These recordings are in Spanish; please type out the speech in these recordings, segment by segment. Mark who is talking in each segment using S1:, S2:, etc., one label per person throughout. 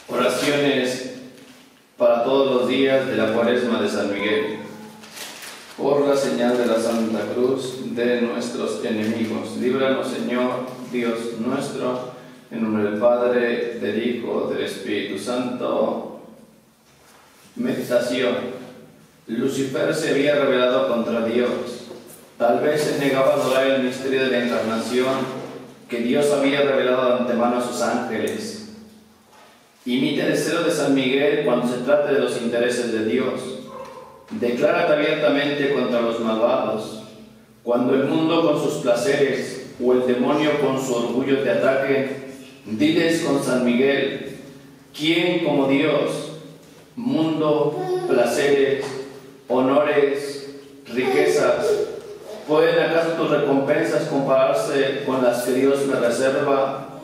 S1: Oraciones para todos los días de la Cuaresma de San Miguel. Por la señal de la Santa Cruz de nuestros enemigos, líbranos, Señor, Dios nuestro, en nombre del Padre, del Hijo, del Espíritu Santo. Meditación. Lucifer se había rebelado contra Dios. Tal vez se negaba a adorar el misterio de la Encarnación que Dios había revelado de antemano a sus ángeles. Imita el celo de San Miguel cuando se trate de los intereses de Dios. Declárate abiertamente contra los malvados. Cuando el mundo con sus placeres o el demonio con su orgullo te ataque, diles con San Miguel: ¿quién como Dios? Mundo, placeres, honores, riquezas, ¿pueden acaso tus recompensas compararse con las que Dios me reserva?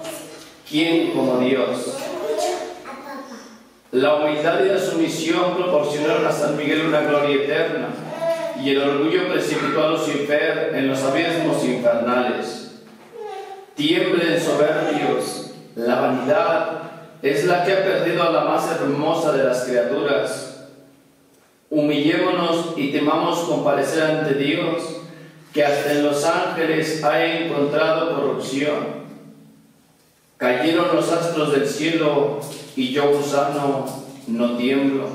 S1: ¿Quién como Dios? La humildad y la sumisión proporcionaron a San Miguel una gloria eterna, y el orgullo precipitó a Lucifer en los abismos infernales. Tiemblen soberbios, la vanidad es la que ha perdido a la más hermosa de las criaturas. Humillémonos y temamos comparecer ante Dios, que hasta en los ángeles ha encontrado corrupción. Cayeron los astros del cielo y yo, gusano, no tiemblo.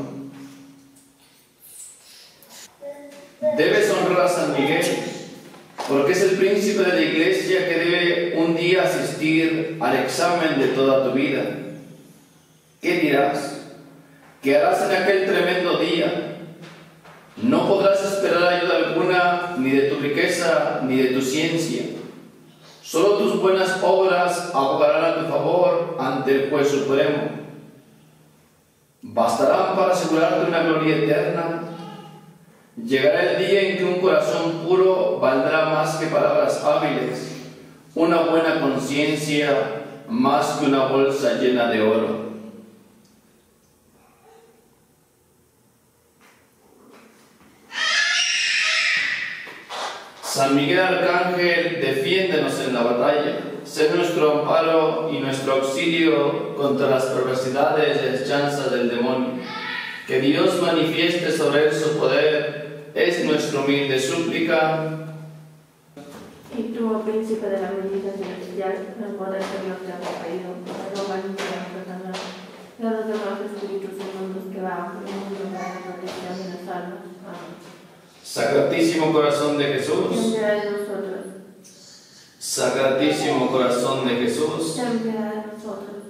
S1: Debes honrar a San Miguel, porque es el príncipe de la Iglesia que debe un día asistir al examen de toda tu vida. ¿Qué dirás? ¿Qué harás en aquel tremendo día? No podrás esperar ayuda alguna, ni de tu riqueza, ni de tu ciencia. Solo tus buenas obras abogarán a tu favor ante el Juez Supremo. ¿Bastarán para asegurarte una gloria eterna? Llegará el día en que un corazón puro valdrá más que palabras hábiles, una buena conciencia más que una bolsa llena de oro. San Miguel Arcángel, defiéndenos en la batalla. Sé nuestro amparo y nuestro auxilio contra las perversidades y asechanzas del demonio. Que Dios manifieste sobre él su poder, es nuestra humilde súplica.
S2: Y tú, oh príncipe de la milicia celestial, el poder de Dios te ha conferido, para no valientar a Satanás y a los demás espíritus inmundos que van por el mundo para la protección de las almas. Amén.
S1: Sacratísimo corazón de Jesús,
S2: Ten piedad de nosotros.
S1: Sacratísimo corazón de Jesús,
S2: Ten piedad de nosotros.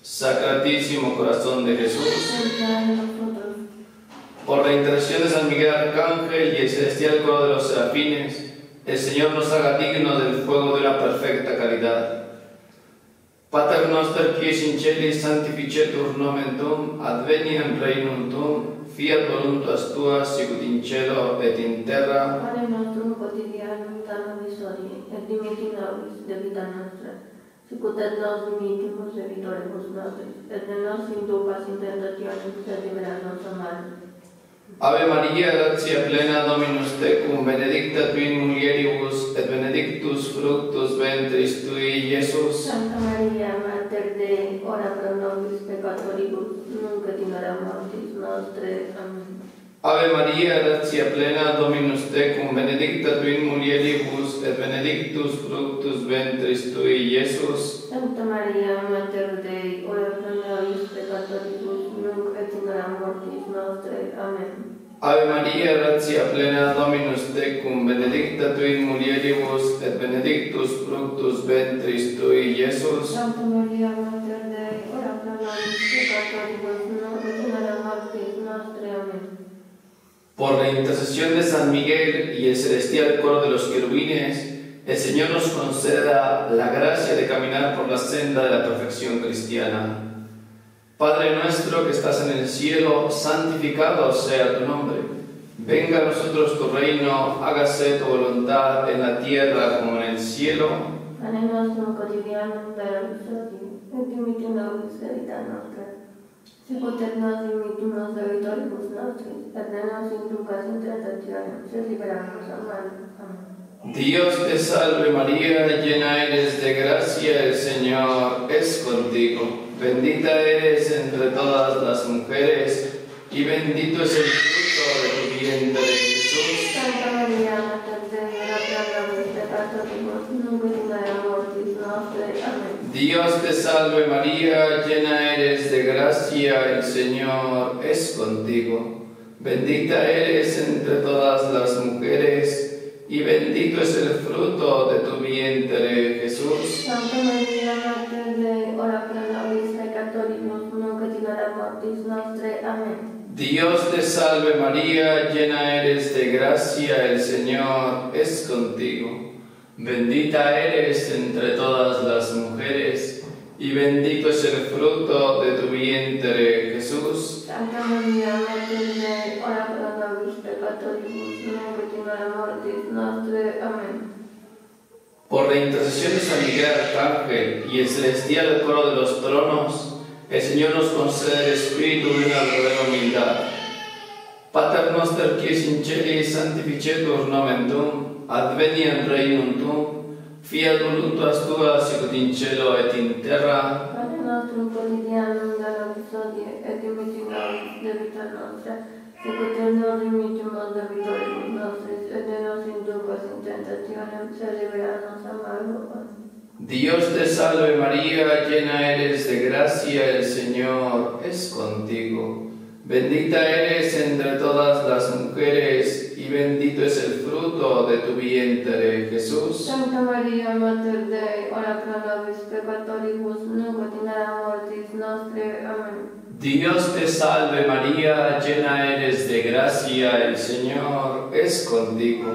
S1: Sacratísimo corazón de Jesús.
S2: Ten piedad de nosotros.
S1: Por la intercesión de San Miguel Arcángel y el celestial coro de los serafines, el Señor nos haga dignos del fuego de la perfecta caridad. Pater noster qui es in celis sanctificetur nomen tuum, adveniam regnum tuum, fiat voluntas tua sicut in cielo et in terra.
S2: Pane nostrum quotidianum da nobis hodie, et dimitti nobis debita nostra, sicut et nos dimittimus debitoribus nostris, et ne nos inducas in tentationem, sed libera nos a malo.
S1: Ave Maria, gratia plena, Dominus tecum, benedicta tu in mulieribus, et benedictus fructus ventris tui, Iesus.
S2: Santa Maria, Mater Dei, ora pro nobis peccatoribus, nunc et in hora mortis nostre. Amen.
S1: Ave Maria, gratia plena, Dominus tecum, benedicta tu in mulieribus, et benedictus fructus ventris tui, Iesus.
S2: Santa Maria, Mater Dei, ora pro nobis peccatoribus, nunc et in hora mortis nostre. Amen.
S1: Ave Maria, gratia plena, Dominus tecum, benedicta tu in mulieribus, et benedictus fructus ventris tui, Iesus.
S2: Santa Maria, Mater Dei, ora pro nobis peccatoribus, nunc et in hora mortis nostre. Amen.
S1: Por la intercesión de San Miguel y el celestial coro de los querubines, el Señor nos conceda la gracia de caminar por la senda de la perfección cristiana. Padre nuestro que estás en el cielo, santificado sea tu nombre. Venga a nosotros tu reino, hágase tu voluntad en la tierra como en el cielo.
S2: Pane nostrum quotidianum da nobis hodie, et dimitti nobis debita nostra, sicut et nos dimittimus debitoribus nostris, et ne nos inducas in tentationem, sed libera nos a malo. Amén.
S1: Dios te salve María, llena eres de gracia, el Señor es contigo. Bendita eres entre todas las mujeres, y bendito es el fruto de tu vientre, Jesús.
S2: Santa María, Mater Dei, ora pro nobis peccatoribus, nunc et in hora mortis nostre. Amén.
S1: Dios te salve María, llena eres de gracia, el Señor es contigo. Bendita eres entre todas las mujeres, y bendito es el fruto de tu vientre, Jesús.
S2: Santa María, Mater Dei, ora pro nobis peccatoribus, nunc et in hora mortis nostre. Amén.
S1: Dios te salve María, llena eres de gracia, el Señor es contigo. Bendita eres entre todas las mujeres, y bendito es el fruto de tu vientre, Jesús.
S2: Santa María, Mater Dei, ora pro nobis peccatoribus, nunc et in hora mortis nostre. Amén.
S1: Por la intercesión de San Miguel Arcángel y el celestial coro de los tronos, el Señor nos concede el espíritu de una verdadera humildad. Pater noster qui es in celi sanctificetur nomen tuum, adveniat regnum tuum, fiat voluntas tua sicut in cielo et in terra.
S2: Pater nostrum quotidianum da nobis hodie, et dimitti nobis debita nostra, sicut et nos dimittimus debitoribus nostris, et ne nos inducas in tentationem, sed libera nos a malo.
S1: Dios te salve María, llena eres de gracia, el Señor es contigo. Bendita eres entre todas las mujeres, y bendito es el fruto de tu vientre, Jesús.
S2: Santa María, Mater Dei, ora pro nobis peccatoribus, nunc et in hora mortis nostre. Amén.
S1: Dios te salve María, llena eres de gracia, el Señor es contigo.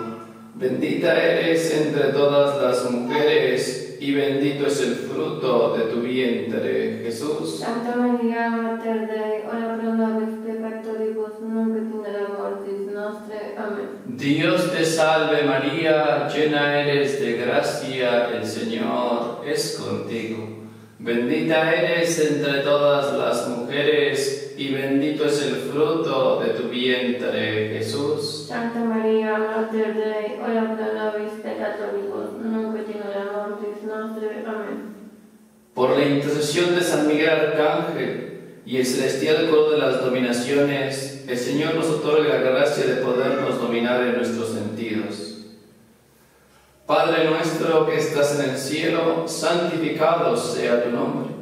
S1: Bendita eres entre todas las mujeres, y bendito es el fruto de tu vientre, Jesús.
S2: Santa María, Mater Dei, ora pro nobis peccatoribus, nunc et in hora mortis nostre. Amén.
S1: Dios te salve María, llena eres de gracia, el Señor es contigo. Bendita eres entre todas las mujeres, y bendito es el fruto de tu vientre, Jesús.
S2: Santa María, Mater Dei, ora pro nobis peccatoribus, nunc et in hora mortis nostre. Amén.
S1: Por la intercesión de San Miguel Arcángel y el celestial coro de las dominaciones, el Señor nos otorga la gracia de podernos dominar en nuestros sentidos. Padre nuestro que estás en el cielo, santificado sea tu nombre.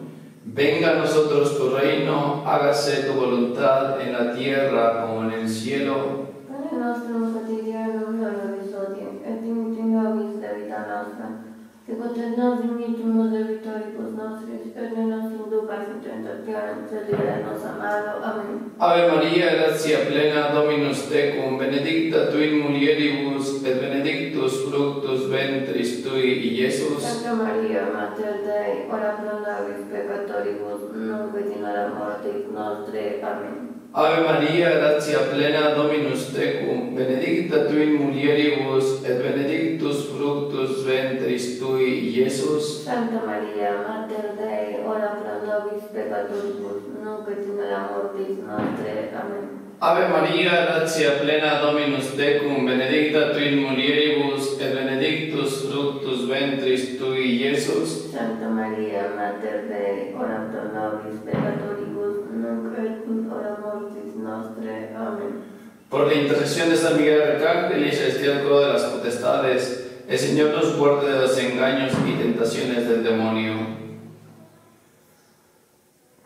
S1: Venga a nosotros tu reino, hágase tu voluntad en la tierra como en el cielo.
S2: Pane nostrum quotidianum da nobis hodie, et dimitti nobis debita nostra, sicut et nos dimittimus debitoribus nostris, et ne nos inducas in tentationem, sed libera nos a malo. Amén.
S1: Ave María, gratia plena, Dominus tecum, benedicta tu in mulieribus, et benedictus fructus ventris tui, Iesus.
S2: Santa María, Mater Dei, ora pro nobis peccatoribus, nunc et in hora mortis nostre. Amén.
S1: Ave María, gratia plena, Dominus tecum, benedicta tu in mulieribus, et benedictus fructus ventris tui, Iesus.
S2: Santa María, Mater Dei, ora pro nobis peccatoribus, nunc et in hora mortis nostre. Amén.
S1: Ave María, gratia plena, Dominus tecum, benedicta tu in mulieribus, et benedictus fructus ventris tui, Iesus.
S2: Santa María, Mater Dei, ora pro nobis peccatoribus, nunc et in hora mortis nostre. Amén.
S1: Por la intercesión de San Miguel Arcángel y el celestial coro de las potestades, el Señor nos guarde de los engaños y tentaciones del demonio.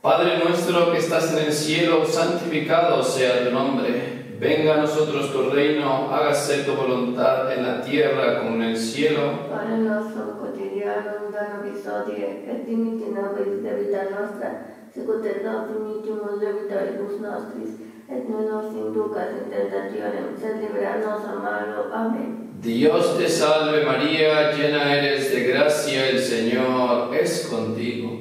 S1: Padre nuestro que estás en el cielo, santificado sea tu nombre. Venga a nosotros tu reino, hágase tu voluntad en la tierra como en el cielo.
S2: Pane nostrum quotidianum da nobis hodie, et dimitti nobis debita nostra, sicut et nos dimittimus debitoribus nostris, et ne nos inducas in tentationem, sed libera nos a malo. Amén.
S1: Dios te salve María, llena eres de gracia, el Señor es contigo.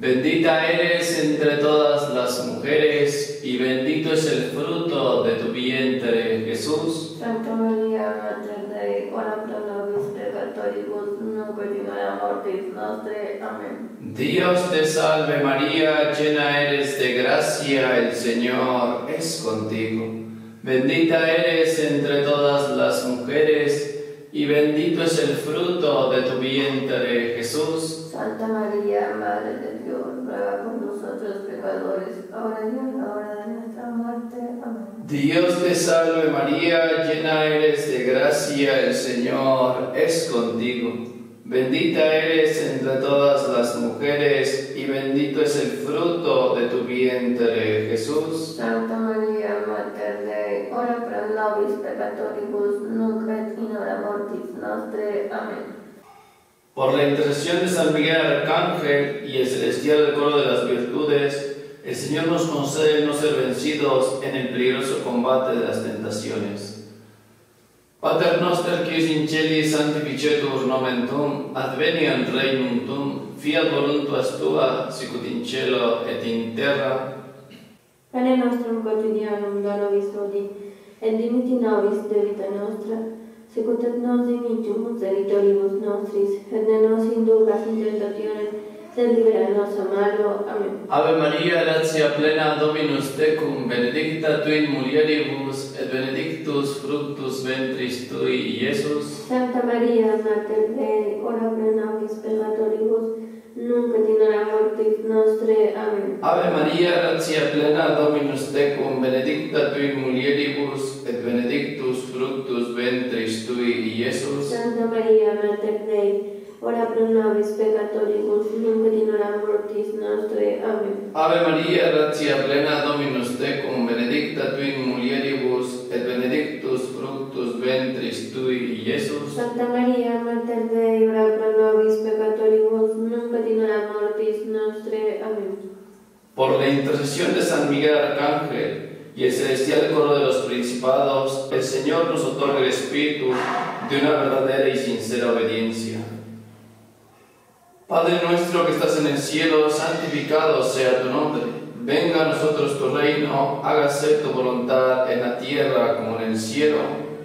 S1: Bendita eres entre todas las mujeres, y bendito es el fruto de tu vientre, Jesús.
S2: Santa María, Mater Dei, ora pro nobis peccatoribus, nunc et in hora mortis nostre. Amén.
S1: Dios te salve María, llena eres de gracia, el Señor es contigo. Bendita eres entre todas las mujeres, y bendito es el fruto de tu vientre, Jesús.
S2: Santa María, Madre de Dios, ruega por nosotros pecadores, ahora y en la hora de nuestra muerte. Amén.
S1: Dios te salve María, llena eres de gracia, el Señor es contigo. Bendita eres entre todas las mujeres, y bendito es el fruto de tu vientre, Jesús.
S2: Santa María, Mater Dei, ora pro nobis peccatoribus, nunc et in hora mortis nostre. Amén.
S1: Por la intercesión de San Miguel Arcángel y el celestial coro de las virtudes, el Señor nos concede no ser vencidos en el peligroso combate de las tentaciones. Pater noster quis in celi sanctificetur nomen tuum, adveniat regnum tuum, fiat voluntas tua, sicut in cielo et in terra.
S2: Pane nostrum quotidianum da nobis hodie, et dimitti nobis debita nostra, sicut et nos dimittimus debitoribus nostris, et ne nos inducas in tentationem, sed libera nos a malo. Amén.
S1: Ave Maria, gratia plena, Dominus tecum, benedicta tu in mulieribus, et benedictus fructus ventris tui, Iesus.
S2: Santa Maria, Mater Dei, ora pro nobis peccatoribus, nunc et in hora mortis nostre. Amén.
S1: Ave Maria, gratia plena, Dominus tecum, benedicta tu in mulieribus, et benedictus fructus ventris tui, Iesus.
S2: Santa Maria, Mater Dei, ora pro nobis peccatoribus, nunc et in hora mortis nostre. Amén.
S1: Ave Maria, gratia plena, Dominus tecum, benedicta tu in mulieribus, et benedictus fructus ventris tui, Iesus.
S2: Santa Maria, Mater Dei, ora pro nobis peccatoribus, nunc et in hora mortis nostre. Amén.
S1: Por la intercesión de San Miguel Arcángel y el celestial coro de los principados, el Señor nos otorga el espíritu de una verdadera y sincera obediencia. Padre nuestro que estás en el cielo, santificado sea tu nombre. Venga a nosotros tu reino, hágase tu voluntad en la tierra como en el cielo.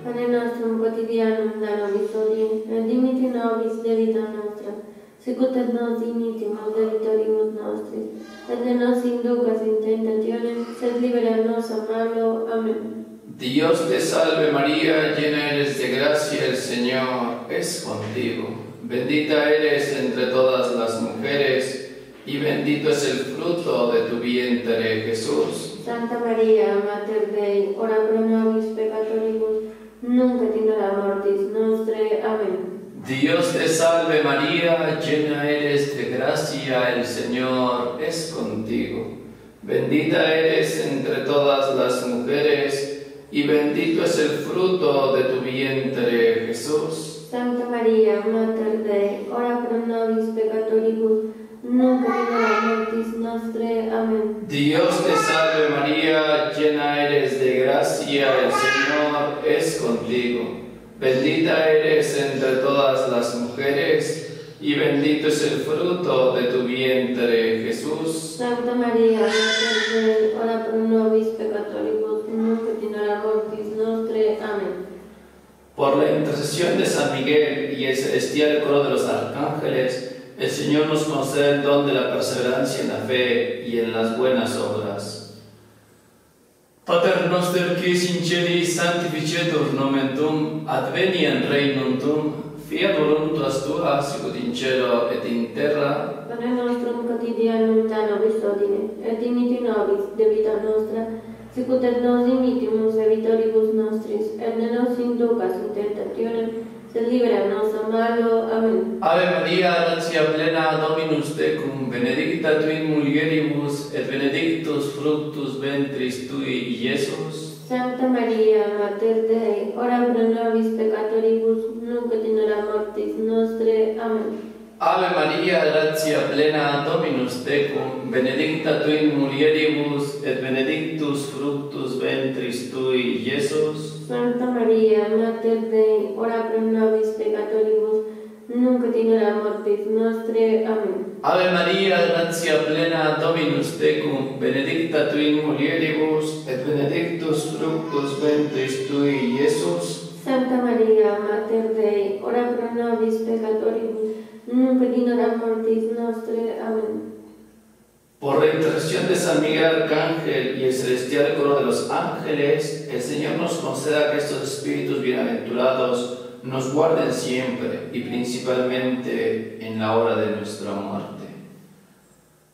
S2: Pane nostrum quotidianum da nobis hodie, et dimitti nobis debita nostra, sicut et nos dimittimus debitoribus nostris, et ne nos inducas in tentationem, sed libera nos a malo. Amén.
S1: Dios te salve María, llena eres de gracia, el Señor es contigo. Bendita eres entre todas las mujeres, y bendito es el fruto de tu vientre, Jesús.
S2: Santa Maria, Mater Dei, ora pro nobis peccatoribus, nunc et in hora mortis nostre. Amén.
S1: Dios te salve María, llena eres de gracia, el Señor es contigo. Bendita eres entre todas las mujeres, y bendito es el fruto de tu vientre, Jesús.
S2: Santa Maria, Mater Dei, ora pro nobis peccatoribus, nunc et in hora mortis nostre. Amén.
S1: Dios te salve María, llena eres de gracia, el Señor es contigo. Bendita eres entre todas las mujeres, y bendito es el fruto de tu vientre, Jesús.
S2: Santa Maria, Mater Dei, ora pro nobis peccatoribus, nunc et in hora mortis nostre. Amén.
S1: Por la intercesión de San Miguel y el celestial coro de los arcángeles, el Señor nos concede el don de la perseverancia en la fe y en las buenas obras. Pater noster quis in celi sanctificetur nomen tuum, adveniat regnum tuum, fiat voluntas tua, sicut in cielo et in terra.
S2: Pane nostrum quotidianum da nobis hodie, et dimitti nobis debita nostra, sicut et nos dimittimus debitoribus nostris, et ne nos inducas in tentationem, sed libera nos a malo. Amén.
S1: Ave Maria, gratia plena, Dominus tecum, benedicta tu in mulieribus, et benedictus fructus ventris tui, Iesus.
S2: Santa Maria, Mater Dei, ora pro nobis peccatoribus, nunc et in hora mortis nostre. Amén.
S1: Ave Maria, gratia plena, Dominus tecum, benedicta tu in mulieribus, et benedictus fructus ventris tui, Iesus.
S2: Santa Maria, Mater Dei, ora pro nobis peccatoribus, nunc et in hora mortis nostre. Amén.
S1: Ave Maria, gratia plena, Dominus tecum, benedicta tu in mulieribus, et benedictus fructus ventris tui, Iesus.
S2: Santa Maria, Mater Dei, ora pro nobis peccatoribus, nunc et in hora mortis nostre. Amén.
S1: Por la intercesión de San Miguel Arcángel y el celestial coro de los ángeles, el Señor nos conceda que estos espíritus bienaventurados nos guarden siempre y principalmente en la hora de nuestra muerte.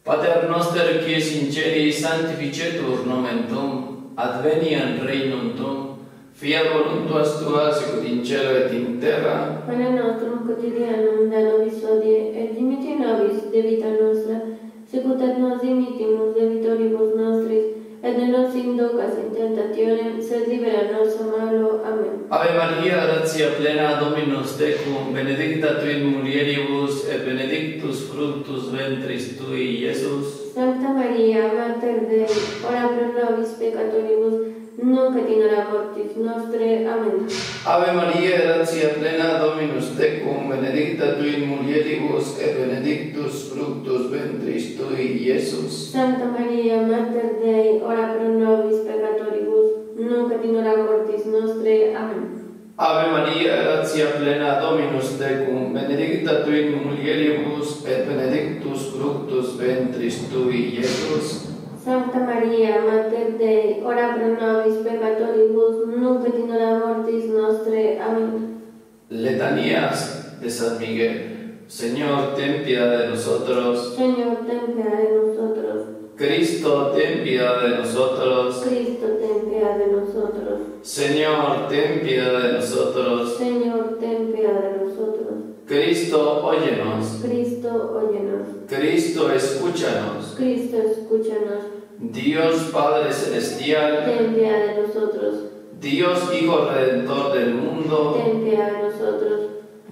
S1: Pater noster qui es in celi sanctificetur nomen tuum, adveniat regnum tuum, fiat voluntas tua sicut in cielo et in terra.
S2: Panem nostrum quotidianum da nobis hodie, et dimitti nobis debita nostra, sicut et nos dimittimus debitoribus nostris, et ne nos inducas in tentationem, sed libera nos a malo. Amen.
S1: Ave Maria, gratia plena, Dominus tecum, benedicta tu in mulieribus, et benedictus fructus ventris tui, Iesus.
S2: Sancta Maria, Mater Dei, ora pro nobis peccatoribus, nunc et in hora mortis nostre. Amen.
S1: Ave Maria, gratia plena, Dominus tecum, benedicta tu in mulieribus, et benedictus fructus ventris tui, Iesus.
S2: Sancta Maria, Mater Dei, ora pro nobis peccatoribus, nunc et in hora mortis nostre. Amen.
S1: Ave Maria, gratia plena, Dominus tecum, benedicta tu in mulieribus, et benedictus fructus ventris tui, Iesus.
S2: Sancta Maria, Mater Dei, ora pro nobis peccatoribus, nunc et in hora mortis nostre. Amen.
S1: Letanías de San Miguel. Señor, ten piedad de nosotros.
S2: Señor, ten piedad de nosotros.
S1: Cristo, ten piedad de nosotros.
S2: Cristo, ten piedad de nosotros.
S1: Señor, ten piedad de nosotros.
S2: Señor, ten piedad de nosotros.
S1: Cristo, óyenos.
S2: Cristo, óyenos.
S1: Cristo, escúchanos.
S2: Cristo, escúchanos.
S1: Dios Padre Celestial,
S2: Ten piedad de nosotros.
S1: Dios Hijo Redentor del mundo,
S2: Ten piedad de nosotros.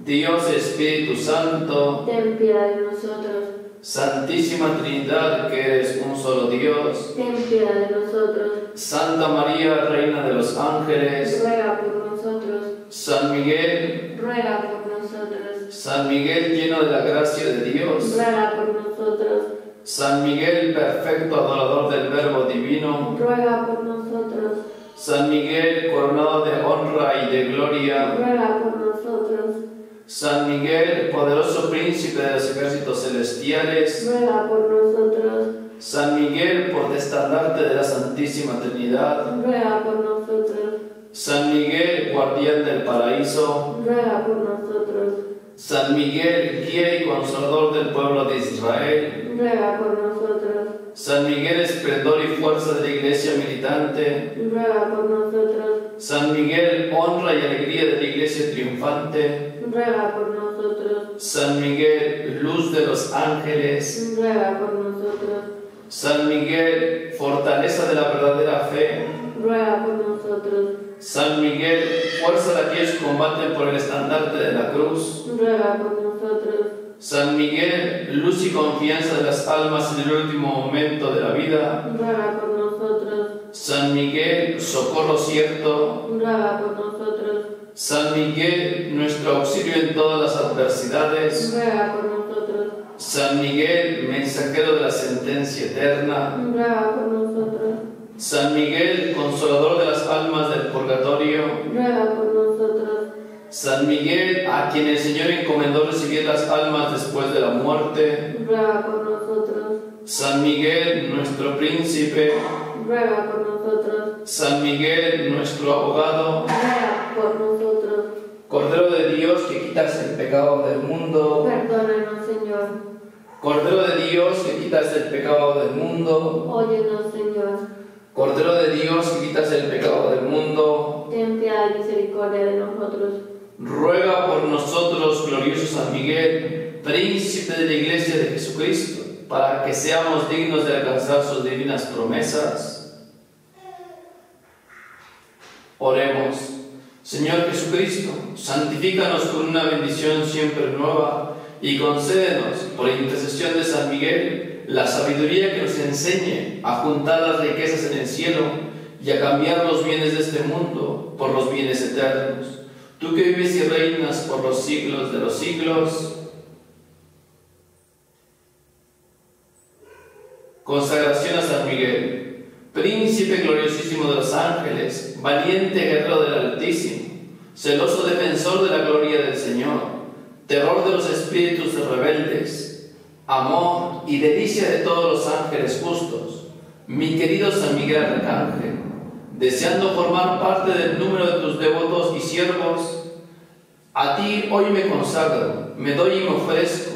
S1: Dios Espíritu Santo,
S2: Ten piedad de nosotros.
S1: Santísima Trinidad, que eres un solo Dios,
S2: Ten piedad de nosotros.
S1: Santa María, Reina de los Ángeles,
S2: Ruega por nosotros.
S1: San Miguel,
S2: Ruega por nosotros.
S1: San Miguel lleno de la gracia de Dios,
S2: Ruega por nosotros.
S1: San Miguel perfecto adorador del Verbo Divino,
S2: Ruega por nosotros.
S1: San Miguel coronado de honra y de gloria,
S2: Ruega por nosotros.
S1: San Miguel poderoso príncipe de los ejércitos celestiales,
S2: Ruega por nosotros.
S1: San Miguel portestandarte de la Santísima Trinidad,
S2: Ruega por nosotros.
S1: San Miguel guardián del paraíso,
S2: Ruega por nosotros.
S1: San Miguel guía y consolador del pueblo de Israel,
S2: Ruega por nosotros.
S1: San Miguel esplendor y fuerza de la iglesia militante,
S2: Ruega por nosotros.
S1: San Miguel honra y alegría de la iglesia triunfante,
S2: Ruega por nosotros.
S1: San Miguel luz de los ángeles,
S2: Ruega por nosotros.
S1: San Miguel fortaleza de la verdadera fe,
S2: Ruega por nosotros.
S1: San Miguel fuerza de aquellos que combaten por el estandarte de la cruz,
S2: Ruega por nosotros.
S1: San Miguel luz y confianza de las almas en el último momento de la vida,
S2: Ruega por nosotros.
S1: San Miguel socorro cierto,
S2: Ruega por nosotros.
S1: San Miguel nuestro auxilio en todas las adversidades,
S2: Ruega por nosotros.
S1: San Miguel mensajero de la sentencia eterna,
S2: Ruega por nosotros.
S1: San Miguel consolador de las almas del purgatorio,
S2: Ruega por nosotros.
S1: San Miguel a quien el Señor encomendó recibir las almas después de la muerte,
S2: Ruega por nosotros.
S1: San Miguel nuestro príncipe,
S2: Ruega por nosotros.
S1: San Miguel nuestro abogado,
S2: Ruega por nosotros.
S1: Cordero de Dios que quitas el pecado del mundo,
S2: Perdónanos, Señor.
S1: Cordero de Dios que quitas el pecado del mundo,
S2: Óyenos, Señor.
S1: Cordero de Dios que quitas el pecado del mundo,
S2: Ten piedad y misericordia de nosotros.
S1: ruega por nosotros, glorioso San Miguel, príncipe de la Iglesia de Jesucristo, para que seamos dignos de alcanzar sus divinas promesas. Oremos. Señor Jesucristo, santifícanos con una bendición siempre nueva y concédenos, por intercesión de San Miguel, la sabiduría que nos enseñe a juntar las riquezas en el cielo y a cambiar los bienes de este mundo por los bienes eternos. Tú que vives y reinas por los siglos de los siglos. Consagración a San Miguel, príncipe gloriosísimo de los ángeles, valiente guerrero del Altísimo, celoso defensor de la gloria del Señor, terror de los espíritus rebeldes, amor y delicia de todos los ángeles justos, mi querido San Miguel Arcángel, deseando formar parte del número de tus devotos y siervos, A ti hoy me consagro, me doy y me ofrezco,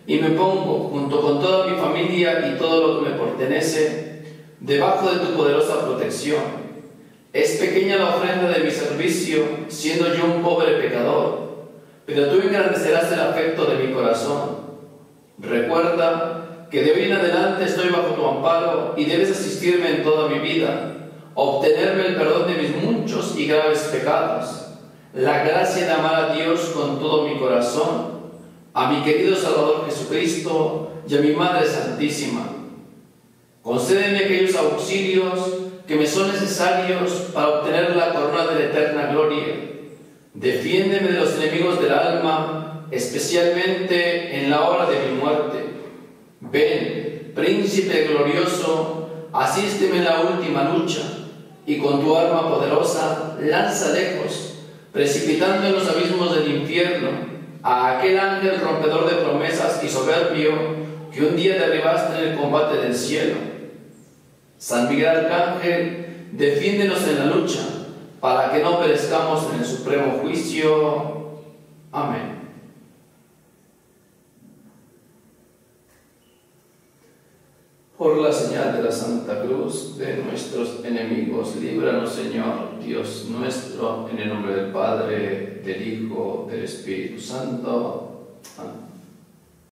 S1: y me pongo, junto con toda mi familia y todo lo que me pertenece, debajo de tu poderosa protección. Es pequeña la ofrenda de mi servicio, siendo yo un pobre pecador, pero tú engrandecerás el afecto de mi corazón. Recuerda que de hoy en adelante estoy bajo tu amparo y debes asistirme en toda mi vida, obtenerme el perdón de mis muchos y graves pecados, la gracia de amar a Dios con todo mi corazón, a mi querido Salvador Jesucristo y a mi Madre Santísima. Concédeme aquellos auxilios que me son necesarios para obtener la corona de la eterna gloria. Defiéndeme de los enemigos del alma, especialmente en la hora de mi muerte. Ven, Príncipe glorioso, asísteme en la última lucha, y con tu arma poderosa lanza lejos, precipitando en los abismos del infierno, a aquel ángel rompedor de promesas y soberbio que un día derribaste en el combate del cielo. San Miguel Arcángel, defiéndenos en la lucha, para que no perezcamos en el supremo juicio. Amén. Por la señal de la Santa Cruz de nuestros enemigos, líbranos, Señor, Dios nuestro, en el nombre del Padre, del Hijo, del Espíritu Santo. Amén.